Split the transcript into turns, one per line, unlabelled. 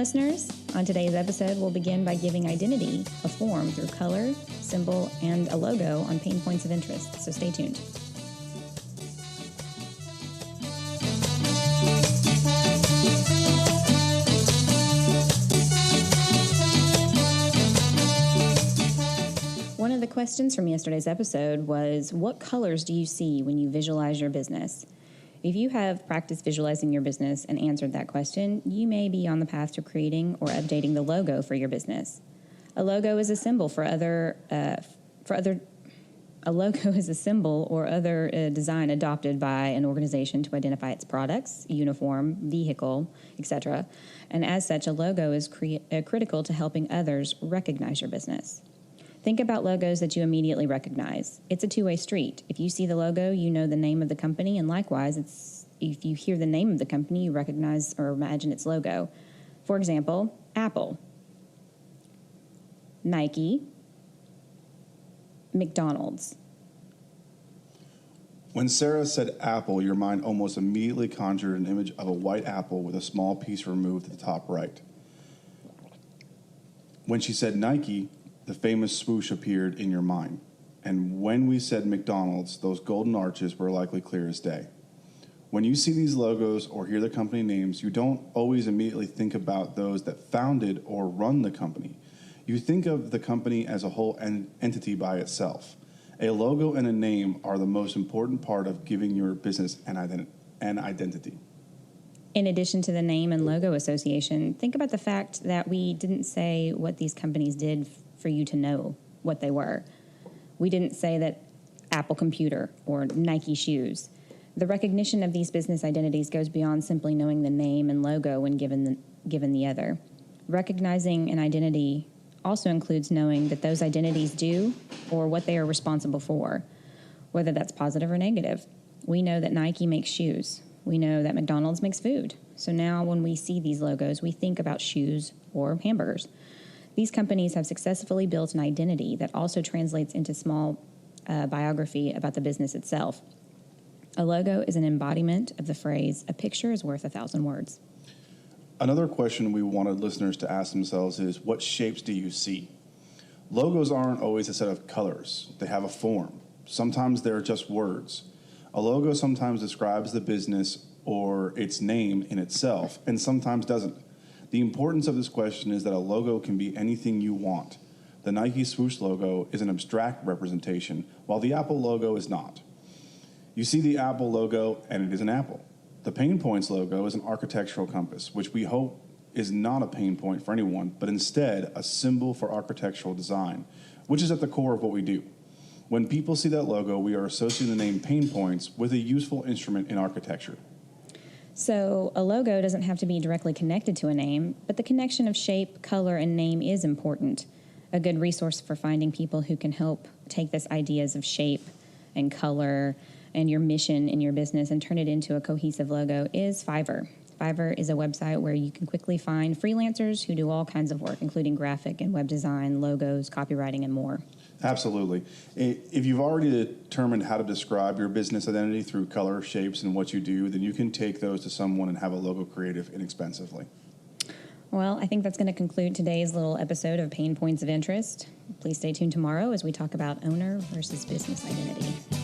listeners. On today's episode, we'll begin by giving identity a form through color, symbol, and a logo on PaynePoints of Interest, so stay tuned. One of the questions from yesterday's episode was, what colors do you see when you visualize your business? If you have practiced visualizing your business and answered that question, you may be on the path to creating or updating the logo for your business. A logo is a symbol or other design adopted by an organization to identify its products, uniform, vehicle, etc. And as such, a logo is critical to helping others recognize your business. Think about logos that you immediately recognize. It's a two-way street. If you see the logo, you know the name of the company, and likewise, if you hear the name of the company, you recognize or imagine its logo. For example, Apple, Nike, McDonald's.
When Sarah said apple, your mind almost immediately conjured an image of a white apple with a small piece removed at the top right. When she said Nike, the famous swoosh appeared in your mind. And when we said McDonald's, those golden arches were likely clear as day. When you see these logos or hear the company names, you don't always immediately think about those that founded or run the company. You think of the company as a whole entity by itself. A logo and a name are the most important part of giving your business an identity.
In addition to the name and logo association, think about the fact that we didn't say what these companies did for you to know what they were. We didn't say that Apple Computer or Nike shoes. The recognition of these business identities goes beyond simply knowing the name and logo when given the other. Recognizing an identity also includes knowing that those identities do or what they are responsible for, whether that's positive or negative. We know that Nike makes shoes. We know that McDonald's makes food. So now when we see these logos, we think about shoes or hamburgers. These companies have successfully built an identity that also translates into small biography about the business itself. A logo is an embodiment of the phrase, "A picture is worth 1,000 words."
Another question we wanted listeners to ask themselves is, what shapes do you see? Logos aren't always a set of colors. They have a form. Sometimes they're just words. A logo sometimes describes the business or its name in itself, and sometimes doesn't. The importance of this question is that a logo can be anything you want. The Nike swoosh logo is an abstract representation, while the Apple logo is not. You see the Apple logo, and it is an apple. The PaynePoints logo is an architectural compass, which we hope is not a pain point for anyone, but instead a symbol for architectural design, which is at the core of what we do. When people see that logo, we are associating the name PaynePoints with a useful instrument in architecture.
So a logo doesn't have to be directly connected to a name, but the connection of shape, color, and name is important. A good resource for finding people who can help take this ideas of shape and color and your mission in your business and turn it into a cohesive logo is Fiverr. Fiverr is a website where you can quickly find freelancers who do all kinds of work, including graphic and web design, logos, copywriting, and more.
Absolutely. If you've already determined how to describe your business identity through color, shapes, and what you do, then you can take those to someone and have a logo creative inexpensively.
Well, I think that's going to conclude today's little episode of PaynePoints of Interest. Please stay tuned tomorrow as we talk about owner versus business identity.